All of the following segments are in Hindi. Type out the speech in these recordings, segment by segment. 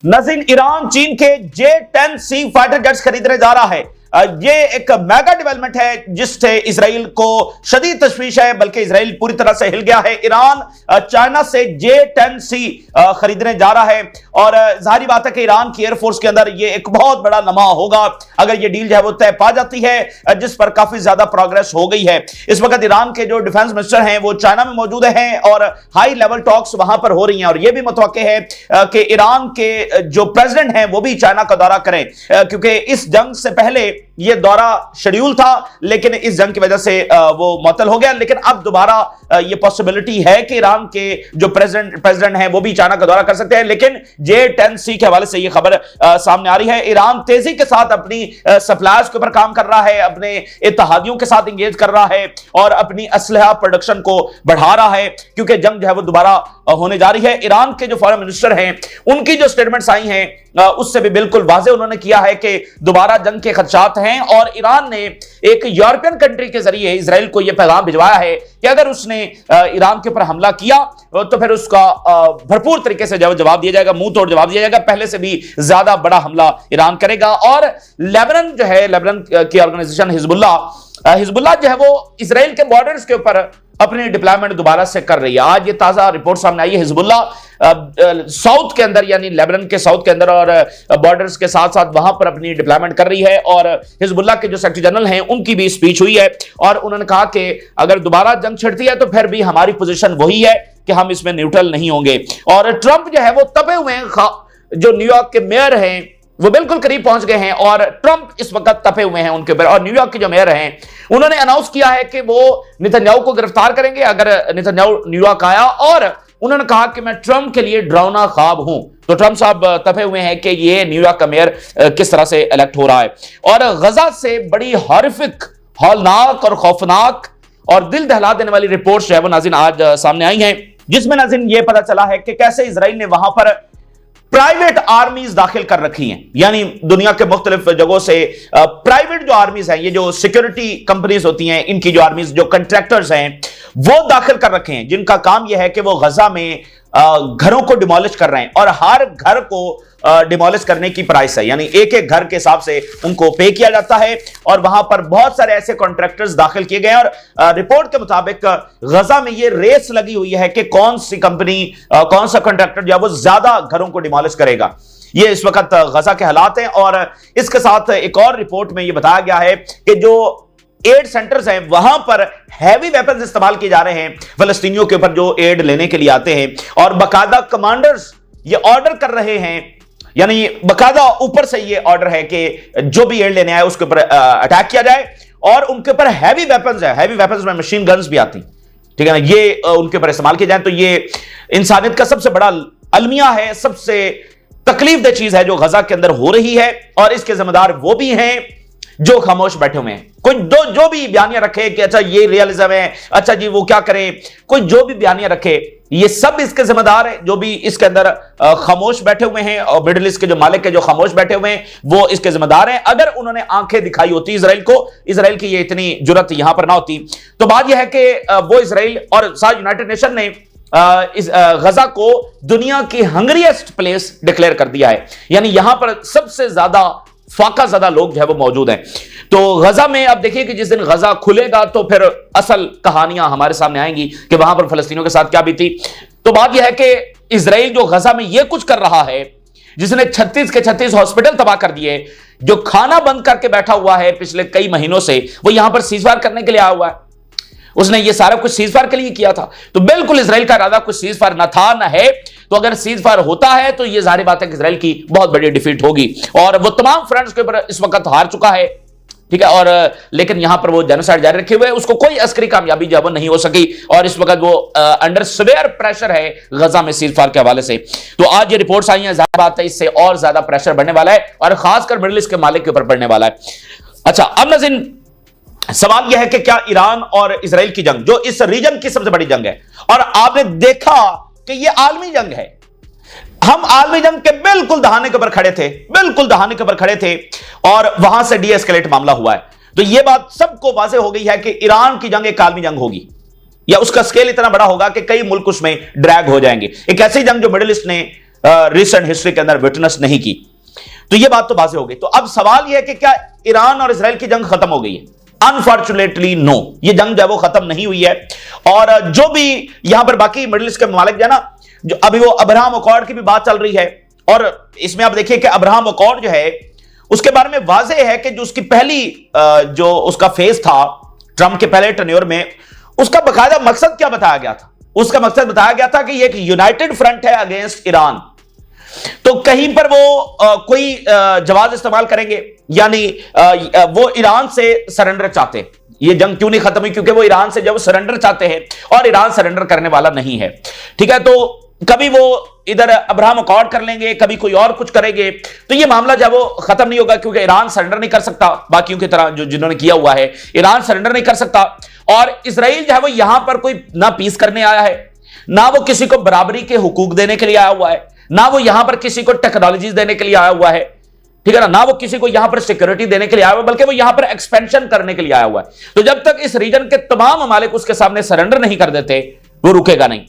नाज़रीन, ईरान चीन के J-10C फाइटर जेट्स खरीदने जा रहा है। ये एक मेगा डेवलपमेंट है जिससे इसराइल को शदीद तशवीश है, बल्कि इसराइल पूरी तरह से हिल गया है। ईरान चाइना से J-10C खरीदने जा रहा है और जाहिर बात है कि ईरान की एयरफोर्स के अंदर ये एक बहुत बड़ा लम्हा होगा अगर ये डील जो है वो तय पा जाती है, जिस पर काफी ज्यादा प्रोग्रेस हो गई है। इस वक्त ईरान के जो डिफेंस मिनिस्टर हैं वो चाइना में मौजूद हैं और हाई लेवल टॉक्स वहां पर हो रही हैं और यह भी मुतवक्के है कि ईरान के जो प्रेसिडेंट हैं वो भी चाइना का दौरा करें, क्योंकि इस जंग से पहले ये दौरा शेड्यूल था लेकिन इस जंग की वजह से वो मुअत्तल हो गया। लेकिन अब दोबारा ये पॉसिबिलिटी है कि ईरान के जो प्रेसिडेंट हैं वो भी चाइना का दौरा कर सकते हैं। लेकिन J-10C के हवाले से ये खबर सामने आ रही है। ईरान तेजी के साथ अपनी सप्लायर्स के ऊपर काम कर रहा है, अपने इत्तेहादियों के साथ इंगेज कर रहा है और अपनी असलहा प्रोडक्शन को बढ़ा रहा है, क्योंकि जंग जो है वो दोबारा होने जा रही है। ईरान के जो फॉरेन मिनिस्टर हैं उनकी जो स्टेटमेंट्स आई हैं उससे भी बिल्कुल वाज़ेह उन्होंने किया है कि दोबारा जंग के खदशात हैं और ईरान ने एक यूरोपियन कंट्री के जरिए इजराइल को यह पैगाम भिजवाया है कि अगर उसने ईरान के ऊपर हमला किया तो फिर उसका भरपूर तरीके से जवाब दिया जाएगा, मुंह तोड़ जवाब दिया जाएगा, पहले से भी ज्यादा बड़ा हमला ईरान करेगा। और लेबनान जो है, लेबनान की ऑर्गेनाइजेशन हिजबुल्लाह जो है वो इजराइल के बॉर्डर्स के ऊपर अपनी डिप्लॉयमेंट दोबारा से कर रही है। आज ये ताजा रिपोर्ट सामने आई है। हिजबुल्लाह साउथ के अंदर यानी लेबनान के साउथ के अंदर और बॉर्डर्स के साथ साथ वहां पर अपनी डिप्लॉयमेंट कर रही है और हिजबुल्लाह के जो सेक्रेटरी जनरल हैं उनकी भी स्पीच हुई है और उन्होंने कहा कि अगर दोबारा जंग छिड़ती है तो फिर भी हमारी पोजीशन वही है कि हम इसमें न्यूट्रल नहीं होंगे। और ट्रंप जो है वो तपे हुए हैं, जो न्यूयॉर्क के मेयर हैं वो बिल्कुल करीब पहुंच गए हैं और ट्रंप इस वक्त तपे हुए हैं उनके ऊपर। और न्यूयॉर्क के जो मेयर हैं उन्होंने अनाउंस किया है कि वो नेतन्याहू को गिरफ्तार करेंगे अगर नेतन्याहू न्यूयॉर्क आया, और उन्होंने कहा कि मैं ट्रंप के लिए डरावना ख्वाब हूं। तो ट्रंप साहब तपे हुए हैं कि ये न्यूयॉर्क का मेयर किस तरह से इलेक्ट हो रहा है। और गजा से बड़ी हॉरिफिक, हौलनाक और खौफनाक और दिल दहला देने वाली रिपोर्ट्स जो है वो नाज़रीन आज सामने आई हैं, जिसमें नाज़रीन ये पता चला है कि कैसे इजराइल ने वहां पर प्राइवेट आर्मीज दाखिल कर रखी हैं, यानी दुनिया के मुख्तलिफ जगहों से प्राइवेट जो आर्मीज हैं, ये जो सिक्योरिटी कंपनीज होती हैं, इनकी जो आर्मीज, जो कंट्रैक्टर्स हैं वो दाखिल कर रखे हैं, जिनका काम यह है कि वो गजा में घरों को डिमोलिश कर रहे हैं और हर घर को डिमोलिश करने की प्राइस है, यानी एक एक घर के हिसाब से उनको पे किया जाता है। और वहां पर बहुत सारे ऐसे कॉन्ट्रैक्टर्स दाखिल किए गए हैं और रिपोर्ट के मुताबिक गजा में ये रेस लगी हुई है कि कौन सी कंपनी, कौन सा कॉन्ट्रैक्टर जो है वो ज्यादा घरों को डिमोलिश करेगा। ये इस वक्त गजा के हालात हैं। और इसके साथ एक और रिपोर्ट में ये बताया गया है कि जो एड सेंटर्स हैं वहां पर हैवी वेपन्स इस्तेमाल किए जा रहे हैं फलस्तीनियों के ऊपर जो एड लेने के लिए आते हैं, और बाकायदा कमांडर्स ये ऑर्डर कर रहे हैं, यानी बाकायदा ऊपर से ये ऑर्डर है कि जो भी एड लेने आए उसके ऊपर अटैक किया जाए और उनके ऊपर हैवी वेपन्स है, हैवी वेपन्स में मशीन गन्स भी आती, ठीक है ना, ये उनके ऊपर इस्तेमाल किए जाए। तो ये इंसानियत का सबसे बड़ा अलमिया है, सबसे तकलीफदेह चीज है जो गजा के अंदर हो रही है और इसके जिम्मेदार वो भी हैं जो खामोश बैठे हुए हैं। कोई जो भी बयानियां रखे कि अच्छा ये रियलिज्म है, अच्छा जी वो क्या करे, कोई जो भी बयानियां रखे, ये सब इसके जिम्मेदार है जो भी इसके अंदर खामोश बैठे हुए हैं और मिडिल ईस्ट के जो मालिक है जो खामोश बैठे हुए हैं वो इसके जिम्मेदार हैं। अगर उन्होंने आंखें दिखाई होती इजराइल को, इजराइल की ये इतनी जुर्रत यहां पर ना होती। तो बात यह है कि वो इजराइल और साथ यूनाइटेड नेशन ने इस गजा को दुनिया की हंगरिएस्ट प्लेस डिक्लेयर कर दिया है, यानी यहां पर सबसे ज्यादा फाका ज़्यादा लोग जो है वो मौजूद हैं। तो गजा में अब देखिए कि जिस दिन गजा खुलेगा तो फिर असल कहानियां हमारे सामने आएंगी कि वहां पर फलस्तीनियों के साथ क्या बीती। तो बात यह है कि इजराइल जो गजा में यह कुछ कर रहा है, जिसने 36 के 36 हॉस्पिटल तबाह कर दिए, जो खाना बंद करके बैठा हुआ है पिछले कई महीनों से, वो यहां पर सीजफायर करने के लिए आया हुआ है। उसने ये सारा कुछ सीजफायर के लिए किया था। तो बिल्कुल इजराइल का इरादा कुछ सीजफायर न था न है। तो अगर सीजफायर होता है तो ये जाहिर बात है कि इजराइल की बहुत बड़ी डिफीट होगी और वो तमाम फ्रंट्स के ऊपर इस वक्त हार चुका है, ठीक है। और लेकिन यहां पर वो जेनोसाइड जारी रखे हुए, उसको कोई अस्करी कामयाबी जो वो नहीं हो सकी और इस वक्त वो अंडर सीवियर प्रेशर है गजा में सीजफायर के हवाले से। तो आज ये रिपोर्ट्स आई हैं, जाहिर बात है इससे और ज्यादा प्रेशर बढ़ने वाला है और खासकर मिडिल ईस्ट के मालिक के ऊपर बढ़ने वाला है। अच्छा, अब नाज़रीन सवाल यह है कि क्या ईरान और इजराइल की जंग, जो इस रीजन की सबसे बड़ी जंग है, और आपने देखा कि यह आलमी जंग है, हम आलमी जंग के बिल्कुल दहाने के ऊपर खड़े थे, बिल्कुल दहाने के ऊपर खड़े थे और वहां से डी एस्केलेट मामला हुआ है। तो यह बात सबको वाज़ेह हो गई है कि ईरान की जंग एक आलमी जंग होगी या उसका स्केल इतना बड़ा होगा कि कई मुल्क उसमें ड्रैग हो जाएंगे। एक ऐसी जंग जो मिडिल ईस्ट ने रिसेंट हिस्ट्री के अंदर विटनेस नहीं की। तो यह बात तो वाज़ेह हो गई। तो अब सवाल यह है कि क्या ईरान और इजराइल की जंग खत्म हो गई है? अनफॉर्चुनेटली नो, ये जंग जो है वो खत्म नहीं हुई है। और जो भी यहां पर बाकी मिडिल ईस्ट के ममालिक जो है ना, जो अभी वो अब्राहम अकॉर्ड की भी बात चल रही है, और इसमें आप देखिए कि अब्राहम अकॉर्ड जो है उसके बारे में वाज़ेह है कि जो उसकी पहली जो उसका फेज था ट्रंप के पहले टर्न्योर में, उसका बकायदा मकसद क्या बताया गया था? उसका मकसद बताया गया था कि ये एक यूनाइटेड फ्रंट है अगेंस्ट ईरान। तो कहीं पर वो कोई जवाब इस्तेमाल करेंगे, यानी वो ईरान से सरेंडर चाहते हैं। ये जंग क्यों नहीं खत्म हुई? क्योंकि वो ईरान से जब सरेंडर चाहते हैं, और ईरान सरेंडर करने वाला नहीं है। ठीक है, तो कभी वो इधर अब्राहम अकॉर्ड कर लेंगे, कभी कोई और कुछ करेंगे, तो ये मामला जब वो खत्म नहीं होगा, क्योंकि ईरान सरेंडर नहीं कर सकता बाकियों की तरह, जो जिन्होंने किया हुआ है ईरान सरेंडर नहीं कर सकता। और इजराइल जो है वो यहां पर कोई ना पीस करने आया है, ना वो किसी को बराबरी के हुकूक देने के लिए आया हुआ है, ना वो यहां पर किसी को टेक्नोलॉजीज देने के लिए आया हुआ है, ठीक है ना वो किसी को यहां पर सिक्योरिटी देने के लिए आया हुआ है, बल्कि वो यहां पर एक्सपेंशन करने के लिए आया हुआ है। तो जब तक इस रीजन के तमाम ममालिक उसके सामने सरेंडर नहीं कर देते, वो रुकेगा नहीं।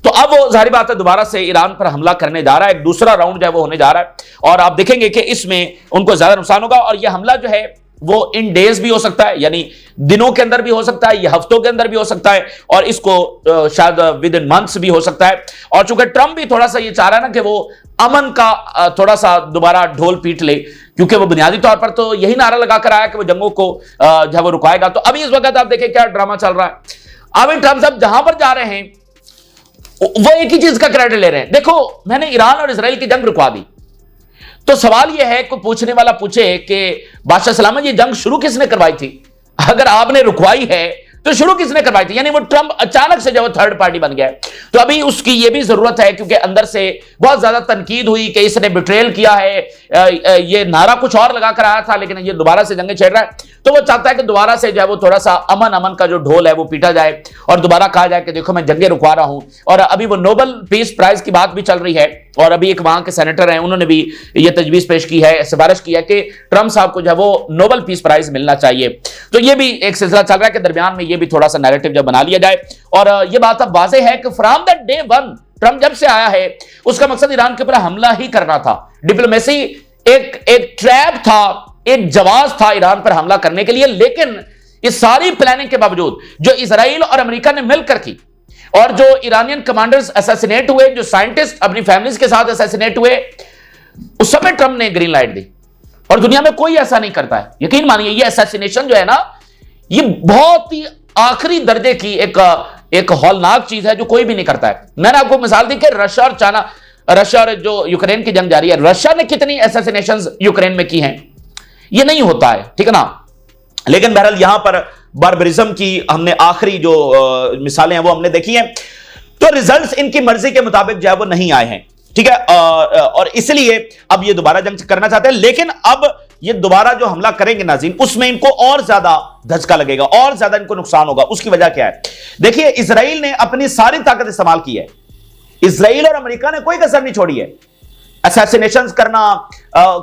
तो अब वो जाहिर बात है दोबारा से ईरान पर हमला करने जा रहा है, एक दूसरा राउंड जो है वो होने जा रहा है, और आप देखेंगे कि इसमें उनको ज्यादा नुकसान होगा। और यह हमला जो है वो इन डेज भी हो सकता है, यानी दिनों के अंदर भी हो सकता है, ये हफ्तों के अंदर भी हो सकता है, और इसको शायद विद इन मंथ्स भी हो सकता है। और चूंकि ट्रंप भी थोड़ा सा ये चाह रहा है ना कि वो अमन का थोड़ा सा दोबारा ढोल पीट ले, क्योंकि वो बुनियादी तौर पर तो यही नारा लगाकर आया कि वो जंगों को जो है वो रुकाएगा। तो अभी इस वक्त आप देखें क्या ड्रामा चल रहा है। अभी ट्रंप साहब जहां पर जा रहे हैं वो एक ही चीज का क्रेडिट ले रहे हैं, देखो मैंने ईरान और इजराइल की जंग रुकवा दी। तो सवाल यह है, कोई पूछने वाला पूछे कि बादशाह सलामत ये जंग शुरू किसने करवाई थी? अगर आपने रुकवाई है तो शुरू किसने करवाई थी? यानी वो ट्रंप अचानक से जब थर्ड पार्टी बन गया। तो अभी उसकी ये भी जरूरत है, क्योंकि अंदर से बहुत ज्यादा तनकीद हुई कि इसने बिट्रेल किया है, ये नारा कुछ और लगाकर आया था, लेकिन ये दोबारा से जंगे छेड़ रहा है। तो वो चाहता है कि दोबारा से जो है वो थोड़ा सा अमन का जो ढोल है वो पीटा जाए, और दोबारा कहा जाए कि देखो मैं जंगे रुकवा रहा हूं। और अभी वो नोबेल पीस प्राइज की बात भी चल रही है, और अभी एक वहां के सेनेटर हैं, उन्होंने भी ये तजवीज पेश की है, सिफारिश की है कि ट्रंप साहब को जो है वो नोबेल पीस प्राइज मिलना चाहिए। तो ये भी एक सिलसिला चल रहा है कि दरमियान में ये भी थोड़ा सा नैरेटिव जब बना लिया जाए। और ये बात अब वाज़ेह है कि from the day one Trump जब से आया है, उसका मकसद ईरान के ऊपर हमला ही करना था। डिप्लोमेसी एक ट्रैप था, एक जवाब था ईरान पर हमला करने के लिए। लेकिन इस सारी प्लानिंग के बावजूद जो इजराइल और अमेरिका ने मिलकर की, और जो ईरानियन कमांडर्स असैसिनेट हुए, जो साइंटिस्ट अपनी फैमिलीज के साथ असैसिनेट हुए, उस समय ट्रंप ने ग्रीन लाइट दी। और दुनिया में कोई ऐसा नहीं करता है, यकीन मानिए। ये असैसिनेशन जो है ना, ये बहुत ही आखिरी दर्जे की एक हौलनाक चीज है जो कोई भी नहीं करता है। मैंने आपको मिसाल दी कि रशिया और जो यूक्रेन की जंग जारी है, रशिया ने कितनी असैसिनेशंस यूक्रेन में की हैं, ये नहीं होता है, ठीक है ना। लेकिन बहरहाल यहां पर बार्बरिज्म की हमने आखिरी जो मिसालें हैं वो हमने देखी हैं। तो रिजल्ट्स इनकी मर्जी के मुताबिक जो है वो नहीं आए हैं, ठीक है। और इसलिए अब ये दोबारा जंग करना चाहते हैं, लेकिन अब ये दोबारा जो हमला करेंगे नाज़रीन, उसमें इनको और ज्यादा धचका लगेगा, और ज्यादा इनको नुकसान होगा। उसकी वजह क्या है? देखिए, इजराइल ने अपनी सारी ताकत इस्तेमाल की है। इजराइल और अमेरिका ने कोई कसर नहीं छोड़ी है। असैसिनेशंस करना,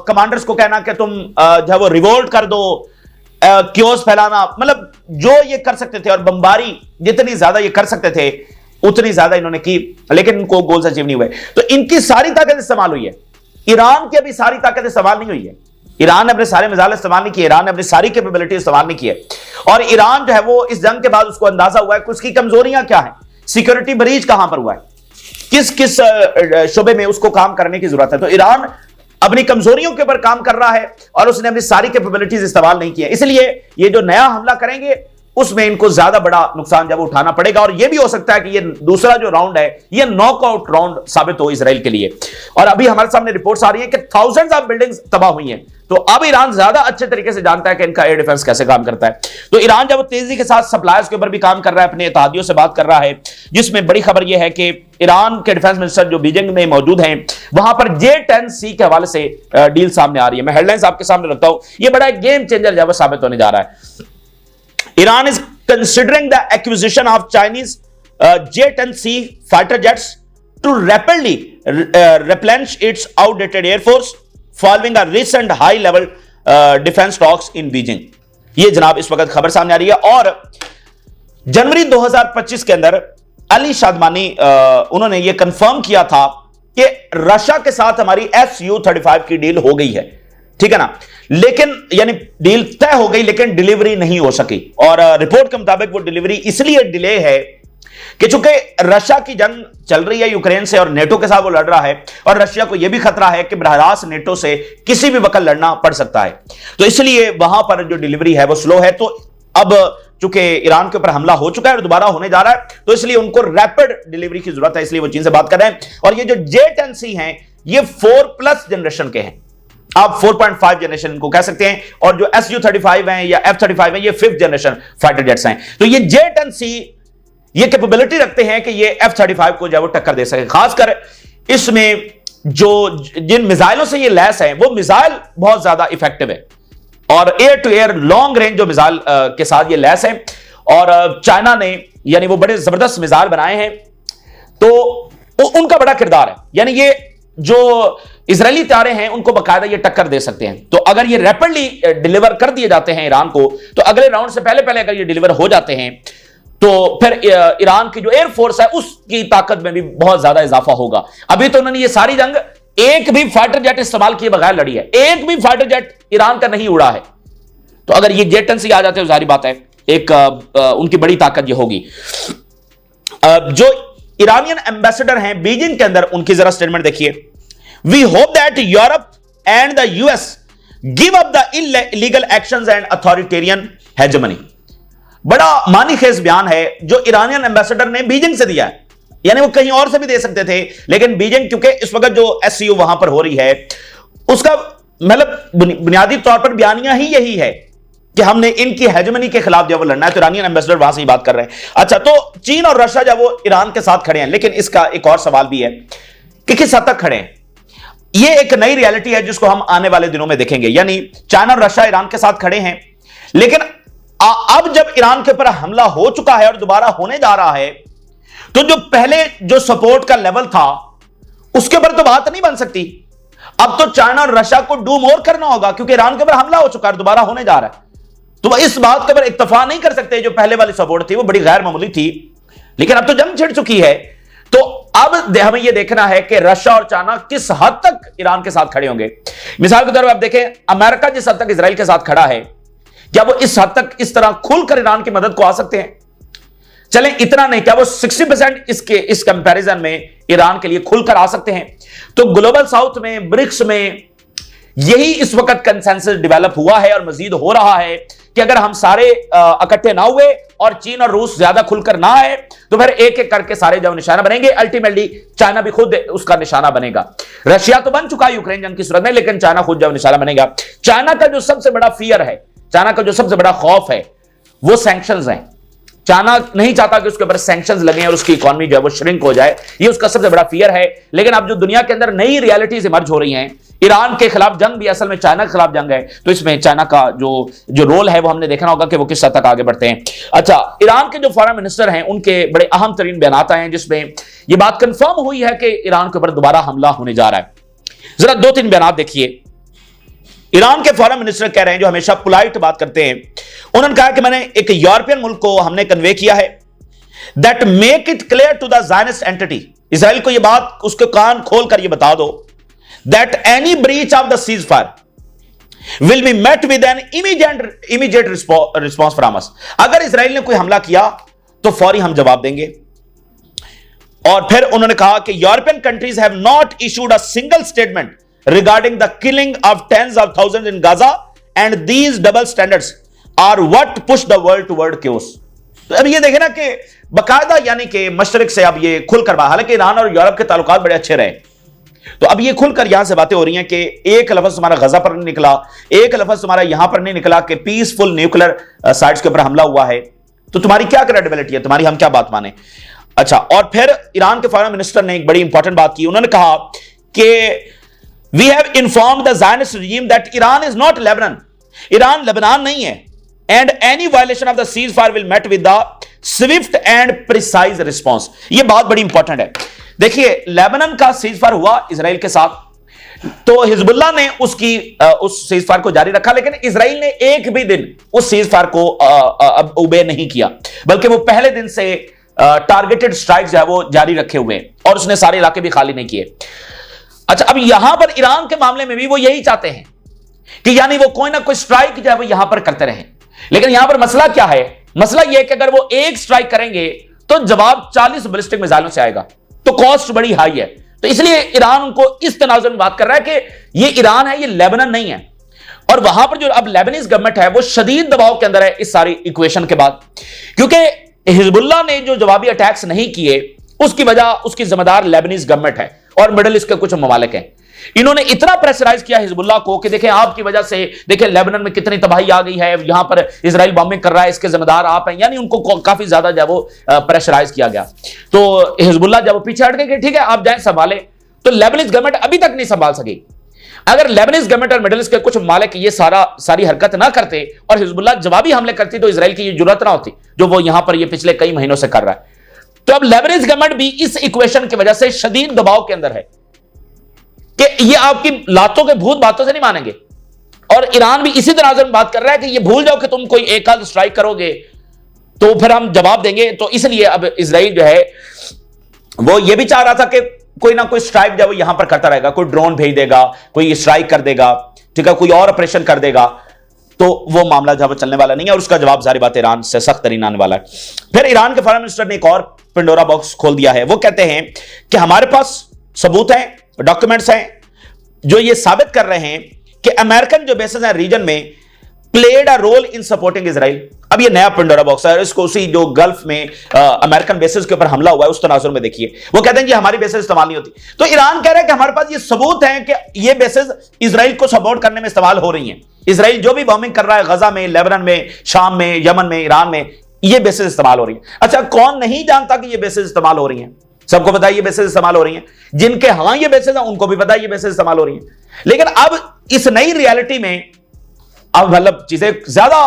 कमांडर्स को कहना कि तुम जो है वो रिवोल्ट कर दो, क्योस फैलाना, मतलब जो ये कर सकते थे, और बमबारी जितनी ज्यादा ये कर सकते थे उतनी ज्यादा इन्होंने की, लेकिन इनको गोल्स अचीव नहीं हुए। तो इनकी सारी ताकत इस्तेमाल हुई है। ईरान की अभी सारी ताकत इस्तेमाल नहीं हुई है। ईरान ने अपने सारे मिसाइल इस्तेमाल नहीं किए, ईरान ने अपनी सारी कैपेबिलिटी इस्तेमाल नहीं की है। और ईरान जो है वो इस जंग के बाद उसको अंदाजा हुआ है कि उसकी कमजोरियां क्या है, सिक्योरिटी ब्रीच कहां पर हुआ है, किस किस शोबे में उसको काम करने की जरूरत है। तो ईरान अपनी कमजोरियों के ऊपर काम कर रहा है, और उसने अपनी सारी कैपेबिलिटीज इस्तेमाल नहीं की है। इसलिए ये जो नया हमला करेंगे उसमें इनको ज्यादा बड़ा नुकसान जब उठाना पड़ेगा। और यह भी हो सकता है कि ये दूसरा जो राउंड है ये नॉकआउट राउंड साबित हो इजराइल के लिए। और अभी हमारे सामने रिपोर्ट्स आ रही है कि थाउजेंड्स ऑफ बिल्डिंग्स तबाह हुई हैं। तो अब ईरान ज्यादा अच्छे तरीके से जानता है कि इनका एयर डिफेंस कैसे काम करता है। तो ईरान जब तेजी के साथ सप्लायर्स के ऊपर भी काम कर रहा है, अपने इत्तेहादियों से बात कर रहा है, जिसमें बड़ी खबर यह है कि ईरान के डिफेंस मिनिस्टर जो बीजिंग में मौजूद हैं, वहां पर J-10C के हवाले से डील सामने आ रही है। मैं हेडलाइंस आपके सामने रखता हूं, यह बड़ा गेम चेंजर जब साबित होने जा रहा है। Iran is considering the acquisition of Chinese J-10C fighter jets to rapidly replenish its outdated air force following a recent high-level defense talks in Beijing। ये जनाब इस वक्त खबर सामने आ रही है। और जनवरी 2025 के अंदर अली शादमानी उन्होंने ये कंफर्म किया था कि रशिया के साथ हमारी Su-35 की डील हो गई है, ठीक है ना, लेकिन यानी डील तय हो गई लेकिन डिलीवरी नहीं हो सकी। और रिपोर्ट के मुताबिक वो डिलीवरी इसलिए डिले है कि चूंकि रशिया की जंग चल रही है यूक्रेन से और नेटो के साथ वो लड़ रहा है, और रशिया को यह भी खतरा है कि बराह रास्त नेटो से किसी भी वक्त लड़ना पड़ सकता है, तो इसलिए वहां पर जो डिलीवरी है वो स्लो है। तो अब चूंकि ईरान के ऊपर हमला हो चुका है और दोबारा होने जा रहा है, तो इसलिए उनको रैपिड डिलीवरी की जरूरत है, इसलिए वो चीन से बात कर रहे हैं। और ये जो J-10C हैं ये 4+ जनरेशन के हैं, आप 4.5 जनरेशन इनको कह सकते हैं, और जो Su-35 हैं या F-35 हैं ये 5th जनरेशन फाइटर जेट्स हैं। तो ये J-10C ये कैपेबिलिटी रखते हैं कि ये F-35 को जो है वो टक्कर दे सके। खासकर इसमें जो जिन मिसाइलों से ये लैस है वो मिसाइल बहुत ज्यादा इफेक्टिव है, और air to air long range जो मिसाइल के साथ ये लैस है। और चाइना ने यानी वो बड़े जबरदस्त मिसाइल बनाए हैं, तो उनका बड़ा किरदार है, यानी ये जो इजरायली तारे हैं उनको बकायदा ये टक्कर दे सकते हैं। तो अगर ये रैपिडली डिलीवर कर दिए जाते हैं ईरान को, तो अगले राउंड से पहले पहले अगर ये डिलीवर हो जाते हैं तो फिर ईरान की जो एयरफोर्स है उसकी ताकत में भी बहुत ज्यादा इजाफा होगा। अभी तो उन्होंने ये सारी जंग एक भी फाइटर जेट इस्तेमाल किए बगैर लड़ी है, एक भी फाइटर जेट ईरान का नहीं उड़ा है। तो अगर ये J-10C आ जाते हैं जाहिर बात है एक उनकी बड़ी ताकत ये होगी। जो ईरानियन एम्बेसडर हैं बीजिंग के अंदर, उनकी जरा स्टेटमेंट देखिए। We hope that Europe and the US give up the illegal actions and authoritarian hegemony. बड़ा मानीखेज बयान है जो ईरानियन एम्बेसडर ने बीजिंग से दिया है, यानी वो कहीं और से भी दे सकते थे, लेकिन बीजिंग क्योंकि इस वक्त जो SCO वहां पर हो रही है उसका मतलब बुनियादी तौर पर बयानिया ही यही है कि हमने इनकी हेजेमनी के खिलाफ जब वो लड़ना है। तो ईरानियन एम्बेसडर वहां से ही बात कर रहे हैं। अच्छा, तो चीन और रशिया जब वो ईरान के साथ खड़े हैं, लेकिन इसका एक और सवाल भी है कि किस हद तक खड़े हैं। ये एक नई रियलिटी है जिसको हम आने वाले दिनों में देखेंगे, यानी चाइना और रशिया ईरान के साथ खड़े हैं, लेकिन अब जब ईरान के ऊपर हमला हो चुका है और दोबारा होने जा रहा है, तो जो पहले जो सपोर्ट का लेवल था उसके ऊपर तो बात नहीं बन सकती। अब तो चाइना और रशिया को डू मोर करना होगा, क्योंकि ईरान के ऊपर हमला हो चुका है, दोबारा होने जा रहा है। तो वह इस बात के ऊपर इत्तेफाक नहीं कर सकते, जो पहले वाली सपोर्ट थी वो बड़ी गैर मामूली थी, लेकिन अब तो जंग छिड़ चुकी है। तो अब हमें यह देखना है कि रशिया और चाइना किस हद तक ईरान के साथ खड़े होंगे। मिसाल के तौर पर आप देखें, अमेरिका जिस हद तक इजराइल के साथ खड़ा है, क्या वो इस हद तक इस तरह खुलकर ईरान की मदद को आ सकते हैं? चले इतना नहीं, क्या वो 60% इस कंपैरिजन में ईरान के लिए खुलकर आ सकते हैं? तो ग्लोबल साउथ में, ब्रिक्स में यही इस वक्त कंसेंसस डेवलप हुआ है और मजीद हो रहा है कि अगर हम सारे इकट्ठे ना हुए और चीन और रूस ज्यादा खुलकर ना आए, तो फिर एक एक करके सारे जब निशाना बनेंगे, अल्टीमेटली चाइना भी खुद उसका निशाना बनेगा। रशिया तो बन चुका है यूक्रेन जंग की सूरत में, लेकिन चाइना खुद जब निशाना बनेगा। चाइना का जो सबसे बड़ा फियर है, चाइना का जो सबसे बड़ा खौफ है, वो सैंक्शंस हैं। चाइना नहीं चाहता कि उसके ऊपर सैंक्शंस लगे और उसकी इकोनॉमी जो है वो श्रिंक हो जाए, ये उसका सबसे बड़ा फियर है। लेकिन अब जो दुनिया के अंदर नई रियलिटीज इमर्ज हो रही हैं, ईरान के खिलाफ जंग भी असल में चाइना के खिलाफ जंग है, तो इसमें चाइना का जो रोल है वो हमने देखना होगा कि वो किस हद तक आगे बढ़ते हैं। अच्छा, ईरान के जो फॉरेन मिनिस्टर हैं उनके बड़े अहम तरीन बयान आए हैं जिसमें यह बात कंफर्म हुई है कि ईरान के ऊपर दोबारा हमला होने जा रहा है। जरा 2-3 बयान देखिए। ईरान के फॉरेन मिनिस्टर कह रहे हैं, जो हमेशा पोलाइट बात करते हैं, उन्होंने कहा कि मैंने एक यूरोपियन मुल्क को हमने कन्वे किया है that make it clear to the Zionist entity, Israel को यह बात उसके कान खोल कर यह बता दो that any breach of the ceasefire will be met with an immediate response from us. अगर इजराइल ने कोई हमला किया तो फौरी हम जवाब देंगे। और फिर उन्होंने कहा कि European countries have not issued a single statement regarding the killing of tens of thousands in Gaza, and these double standards are what push the world toward chaos। तो अब ये देखें ना कि बकायदा यानी कि मशरिक से अब ये खुलकर, हालांकि ईरान और यूरोप के ताल्लुकात बड़े अच्छे रहे, तो अब ये खुलकर यहां से बातें हो रही हैं कि एक लफ्ज तुम्हारा गजा पर नहीं निकला, एक लफ्ज तुम्हारा यहां पर नहीं निकला कि पीसफुल न्यूक्लियर साइट्स के ऊपर हमला हुआ है, तो तुम्हारी क्या क्रेडिबिलिटी है, तुम्हारी हम क्या बात माने। अच्छा, और फिर ईरान के फॉरेन मिनिस्टर ने एक बड़ी इंपॉर्टेंट बात की, उन्होंने कहा कि We have informed the Zionist regime that Iran is not Lebanon. Iran Lebanon नहीं है, and any violation of the ceasefire will met with the swift and precise response। ये बात बड़ी इंपॉर्टेंट है। देखिए, लेबनान का सीजफायर हुआ इजराइल के साथ, तो हिजबुल्लाह ने उस सीजफायर को जारी रखा, लेकिन इजराइल ने एक भी दिन उस सीजफायर को ओबे नहीं किया, बल्कि वो पहले दिन से टारगेटेड स्ट्राइक्स है वो जारी रखे हुए हैं। और उसने सारे इलाके भी खाली नहीं किए। अच्छा, अब यहां पर ईरान के मामले में भी वो यही चाहते हैं कि यानी वो कोई ना कोई स्ट्राइक जो है वो यहां पर करते रहें। लेकिन यहां पर मसला क्या है? मसला यह है कि अगर वो एक स्ट्राइक करेंगे तो जवाब 40 बैलिस्टिक मिसाइलों से आएगा, तो कॉस्ट बड़ी हाई है। तो इसलिए ईरान उनको इस तनाजुर में बात कर रहा है कि ये ईरान है, ये लेबनान नहीं है। और वहां पर जो अब लेबनीज गवर्नमेंट है वो शदीद दबाव के अंदर है इस सारी इक्वेशन के बाद, क्योंकि हिजबुल्लाह ने जो जवाबी अटैक्स नहीं किए उसकी वजह, उसकी जिम्मेदार लेबनीज गवर्नमेंट है और मिडिल ईस्ट के कुछ ममालिक हैं। इन्होंने इतना प्रेशराइज किया हिजबुल्लाह को कि देखें आपकी वजह से देखें लेबनान में कितनी तबाही आ गई है, यहां पर इजराइल बॉम्बिंग कर रहा है, इसके जिम्मेदार आप हैं, यानी उनको काफी ज्यादा जब वो प्रेशराइज किया गया। तो हिजबुल्लाह जब वो पीछे हट गए, ठीक है आप जाए संभाले, तो लेबनीज गवर्नमेंट अभी तक नहीं संभाल सकी। अगर लेबनीज गवर्नमेंट और मिडिल ईस्ट के कुछ मालिक ये सारी हरकत ना करते और हिजबुल्लाह जवाबी हमले करती तो इजराइल की ये जरूरत ना होती जो वो यहां पर ये पिछले कई महीनों से कर रहा है। तो अब लेबनीज गवर्नमेंट भी इस इक्वेशन की वजह से शदीद दबाव के अंदर है कि ये आपकी लातों के भूत बातों से नहीं मानेंगे। और ईरान भी इसी तरह से बात कर रहा है कि ये भूल जाओ कि तुम कोई एक आध स्ट्राइक करोगे तो फिर हम जवाब देंगे। तो इसलिए अब इजराइल जो है वो ये भी चाह रहा था कि कोई ना कोई स्ट्राइक जब यहां पर करता रहेगा, कोई ड्रोन भेज देगा, कोई स्ट्राइक कर देगा, ठीक है, कोई और ऑपरेशन कर देगा, तो वो मामला जहां पर चलने वाला नहीं है और उसका जवाब जारी बात ईरान से सख्त तरीन आने वाला है। फिर ईरान के फॉरेन मिनिस्टर ने एक और पेंडोरा बॉक्स खोल दिया है। वो कहते हैं कि हमारे पास सबूत हैं, डॉक्यूमेंट्स हैं जो ये साबित कर रहे हैं कि अमेरिकन जो बेसेस हैं रीजन में played a role in supporting Israel. अब ये नया पेंडोरा बॉक्स है, इसको उसी जो गल्फ में अमेरिकन बेसेस के ऊपर हमला हुआ है उस तनाजुर में देखिए। वो कहते हैं कि हमारी बेसेस इस्तेमाल नहीं होती। तो ईरान कह रहा है कि हमारे पास ये सबूत है कि ये बेसेस इजराइल को सपोर्ट करने में इस्तेमाल हो रही हैं। इजराइल जो भी बॉम्बिंग कर रहा है गजा में, लेबनान में, शाम में, यमन में, ईरान में, ये बेसेस इस्तेमाल हो रही है। अच्छा, कौन नहीं जानता कि ये बेसेस इस्तेमाल हो रही हैं? सबको पता है ये बेसेस इस्तेमाल हो रही हैं। जिनके हां ये बेसेस हैं उनको भी पता है ये बेसेस इस्तेमाल हो रही हैं। लेकिन अब इस नई रियलिटी में अब मतलब चीजें ज्यादा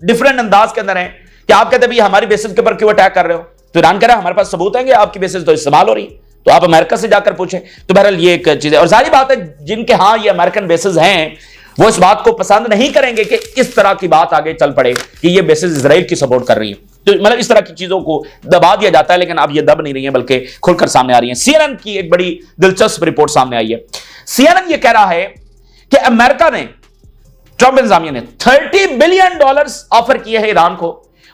डिफरेंट अंदाज के अंदर हैं कि आप कहते हैं हमारी बेसिस के ऊपर क्यों अटैक कर रहे हो? तो ईरान कह रहा है हमारे पास सबूत है कि आपकी बेसिस तो इस्तेमाल हो रही है, तो आप अमेरिका से जाकर पूछें। तो बहरहाल ये एक चीज है और जाहिर बात है जिनके हां ये अमेरिकन बेसिस हैं वो इस बात को पसंद नहीं करेंगे कि इस तरह की बात आगे चल पड़े कि ये बेसिस इजराइल की सपोर्ट कर रही है। तो मतलब इस तरह की चीजों को दबा दिया जाता है, लेकिन अब ये दब नहीं रही है बल्कि खुलकर सामने आ रही है। सीएनएन की एक बड़ी दिलचस्प रिपोर्ट सामने आई है। सीएनएन ये कह रहा है कि अमेरिका ने, ट्रंप इंतजामिया ने $30 बिलियन ऑफर किए हैं ईरान को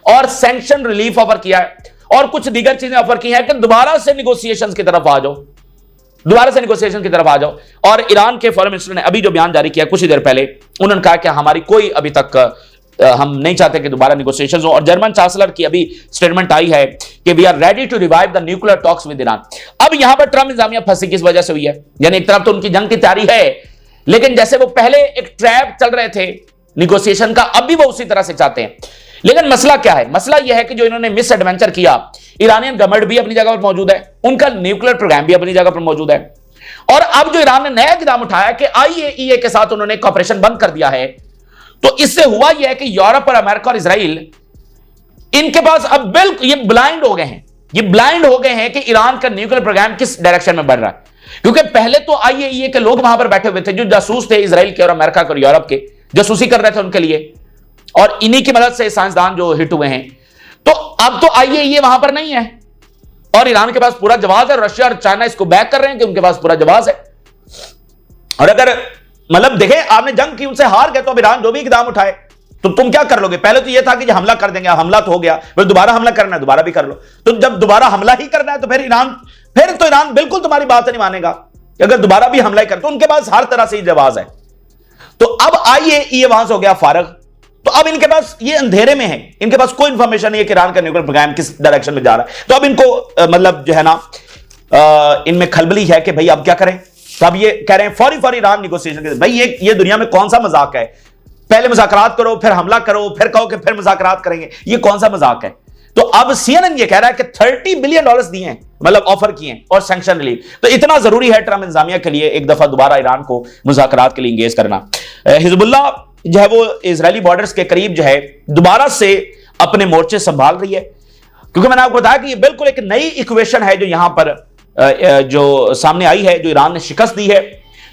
और सैंक्शन रिलीफ ऑफर किया है और कुछ दीगर चीजें ऑफर की हैं कि दोबारा से नेगोशिएशंस की तरफ आ जाओ, दोबारा से नेगोशिएशन की तरफ आ जाओ। और ईरान के फॉरेन मिनिस्टर ने अभी जो बयान जारी किया कुछ ही देर पहले, उन्होंने कहा कि हमारी कोई अभी तक हम नहीं चाहते कि दोबारा नेगोशिएशंस हो। और जर्मन चांसलर की अभी स्टेटमेंट आई है कि we are ready to revive the nuclear talks with Iran. अब यहां पर ट्रंप इंतजामिया फंसी किस वजह से हुई है? यानी एक तरफ तो उनकी जंग की तैयारी है, लेकिन जैसे वो पहले एक ट्रैप चल रहे थे नेगोशिएशन का, अब भी वो उसी तरह से चाहते हैं। लेकिन मसला क्या है? मसला यह है कि जो इन्होंने मिस एडवेंचर किया, ईरानियन गवर्नमेंट भी अपनी जगह पर मौजूद है, उनका न्यूक्लियर प्रोग्राम भी अपनी जगह पर मौजूद है, और अब जो ईरान ने नया इकदाम उठाया कि आईएईए के साथ उन्होंने कॉपरेशन बंद कर दिया है, तो इससे हुआ यह है कि यूरोप और अमेरिका और इजराइल इनके पास अब बिल्कुल ये ब्लाइंड हो गए हैं, ये ब्लाइंड हो गए हैं कि ईरान का न्यूक्लियर प्रोग्राम किस डायरेक्शन में बढ़ रहा है। क्योंकि पहले तो आईएईए के लोग वहां पर बैठे हुए थे जो जासूस थे इजराइल के और अमेरिका के और यूरोप के, जासूसी कर रहे थे उनके लिए, और इन्हीं की मदद से साइंसदान जो हिट हुए हैं। तो अब तो आईएईए वहां पर नहीं है और ईरान के पास पूरा जवाब है, रशिया और चाइना इसको बैक कर रहे हैं कि उनके पास पूरा जवाब है। और अगर मतलब देखें आपने जंग की, उनसे हार गए, तो अब ईरान जो भी इकदाम उठाए तो तुम क्या कर लोगे? पहले तो यह था कि हमला कर देंगे, हमला तो हो गया, फिर दोबारा हमला करना है, दोबारा भी कर लो। तो जब दोबारा हमला ही करना है तो फिर तो ईरान बिल्कुल तुम्हारी बात नहीं मानेगा कि अगर दोबारा भी हमला ही कर, तो उनके पास हर तरह से जवाब है। तो अब आईएईए वहां से हो गया फारग, तो अब इनके पास ये अंधेरे में है, इनके पास कोई इंफॉर्मेशन नहीं है कि ईरान का न्यूक्लियर प्रोग्राम किस डायरेक्शन में जा रहा है। तो अब इनको मतलब जो है ना इनमें खलबली है कि भाई अब क्या करें। तो अब ये कह रहे हैं फौरी ईरान नेगोशिएशन। भाई ये दुनिया में कौन सा मजाक है? पहले मुज़ाकरात करो, फिर हमला करो, फिर कहो कि फिर मुज़ाकरात करेंगे, ये कौन सा मजाक है? तो अब सीएनएन ये कह रहा है कि $30 बिलियन दिए हैं, मतलब ऑफर किए हैं, और सैंक्शन रिलीफ। तो इतना जरूरी है ट्रंप इंतजामिया के लिए एक दफा दोबारा ईरान को मुज़ाकरात के लिए इंगेज करना। हिजबुल्लाह जो है वो इजरायली बॉर्डर्स के करीब जो है दोबारा से अपने मोर्चे संभाल रही है, क्योंकि मैंने आपको बताया कि ये बिल्कुल एक नई इक्वेशन है जो यहां पर जो सामने आई है, जो ईरान ने शिकस्त दी है।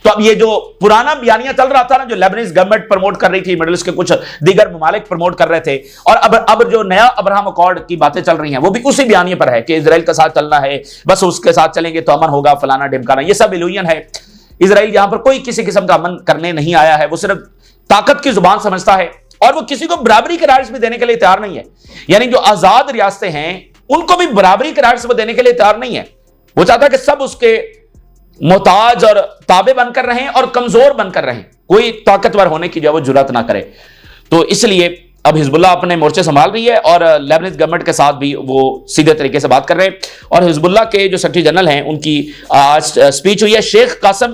तो अब ये जो पुराना बयानिया चल रहा था ना, जो लेबनीज गवर्नमेंट प्रमोट कर रही थी, मिडिल ईस्ट के कुछ दीगर ममालिक प्रमोट कर रहे थे, और अब जो नया अब्राहम अकॉर्ड की बातें चल रही हैं, वो भी उसी बयानिए पर है कि इजराइल के साथ चलना है, बस उसके साथ चलेंगे तो अमन होगा, फलाना ढिमकाना, ये सब इल्यूजन है। इजराइल यहां पर कोई किसी किस्म का अमन करने नहीं आया है, वो सिर्फ ताकत की जुबान समझता है, और वो किसी को बराबरी के राइट्स भी देने के लिए तैयार नहीं है। यानी जो आजाद रियासतें हैं उनको भी बराबरी के राइट्स देने के लिए तैयार नहीं है। वो चाहता है कि सब उसके मोहताज और ताबे बनकर रहें और कमजोर बनकर रहें, कोई ताकतवर होने की जो वो जुर्रत ना करे। तो इसलिए अब हिजबुल्लाह अपने मोर्चे संभाल रही है और लेबनीज गवर्नमेंट के साथ भी वो सीधे तरीके से बात कर रहे हैं। और हिजबुल्लाह के जो सेक्रेटरी जनरल हैं उनकी आज स्पीच हुई है। Sheikh Qassem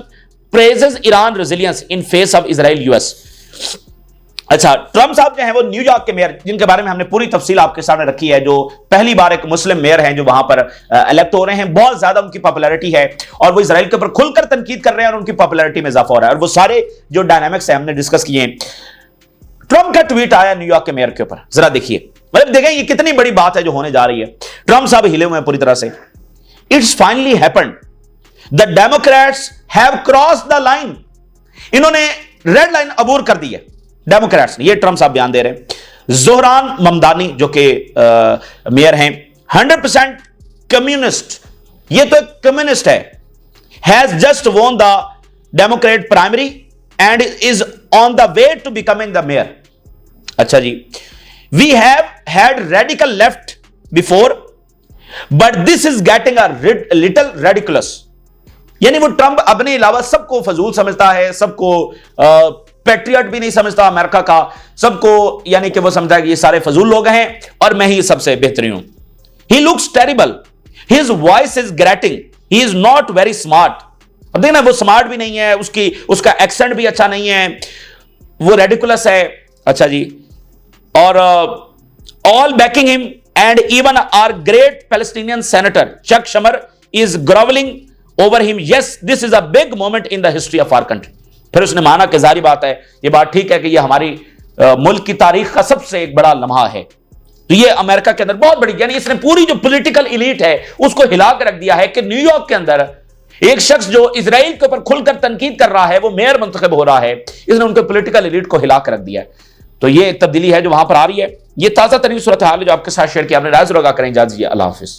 praises Iran resilience in face of Israel US. अच्छा, ट्रंप साहब जो हैं वो न्यूयॉर्क के मेयर, जिनके बारे में हमने पूरी तफसील आपके सामने रखी है, जो पहली बार एक मुस्लिम मेयर हैं जो वहां पर इलेक्ट हो रहे हैं, बहुत ज्यादा उनकी पॉपुलैरिटी है और वो इजराइल के ऊपर खुलकर तनकीद कर रहे हैं और उनकी पॉपुलैरिटी में इजाफा हो रहा है। और वो सारे जो डायनामिक्स हैं हमने डिस्कस किए हैं। ट्रंप का ट्वीट आया न्यूयॉर्क के मेयर के ऊपर, जरा देखिए, मतलब देखें ये कितनी बड़ी बात है जो होने जा रही है। ट्रंप साहब हिले हुए हैं पूरी तरह से। It's finally happened, the Democrats have crossed the line. इन्होंने रेड लाइन अबूर कर दी है डेमोक्रेट्स ने, ये ट्रंप साहब बयान दे रहे हैं। जोहरान ममदानी जो कि मेयर हैं, 100% कम्युनिस्ट, ये तो एक कम्युनिस्ट है, has just won the Democrat primary and is on the way to becoming the mayor. अच्छा जी, we have had radical left before but this is getting a little ridiculous. यानी वो ट्रंप अपने अलावा सबको फजूल समझता है, सबको पैट्रियट भी नहीं समझता अमेरिका का, सबको यानी कि वो समझता है कि ये सारे फजूल लोग हैं और मैं ही सबसे बेहतरीन हूं। He looks terrible, his voice is grating, he is not very smart. अब देखना, वो स्मार्ट भी नहीं है, उसका एक्सेंट भी अच्छा नहीं है, वो रेडिकुलस है। अच्छा जी, और all backing him and even are great Palestinian senator Chuck Schumer is grovelling over him. Yes, this is a big moment in the history of our country. फिर उसने माना कि जारी बात है, ये बात ठीक है कि ये हमारी मुल्क की तारीख का सबसे एक बड़ा लम्हा है। तो ये अमेरिका के अंदर बहुत बड़ी, यानी इसने पूरी जो पॉलिटिकल इलीट है उसको हिला कर रख दिया है कि न्यूयॉर्क के अंदर एक शख्स जो इजराइल के ऊपर खुलकर तनकीद कर रहा है, वो मेयर मुंतखब हो रहा है, इसने उनके पॉलिटिकल इलीट को हिला कर रख दिया है। तो ये एक तब्दीली है जो वहां पर आ रही है। ये ताजा तरीन सूरत हाल जो आपके साथ शेयर किया, आपने राय जरूर करें। इजाजत दीजिए, अल्लाह हाफिज।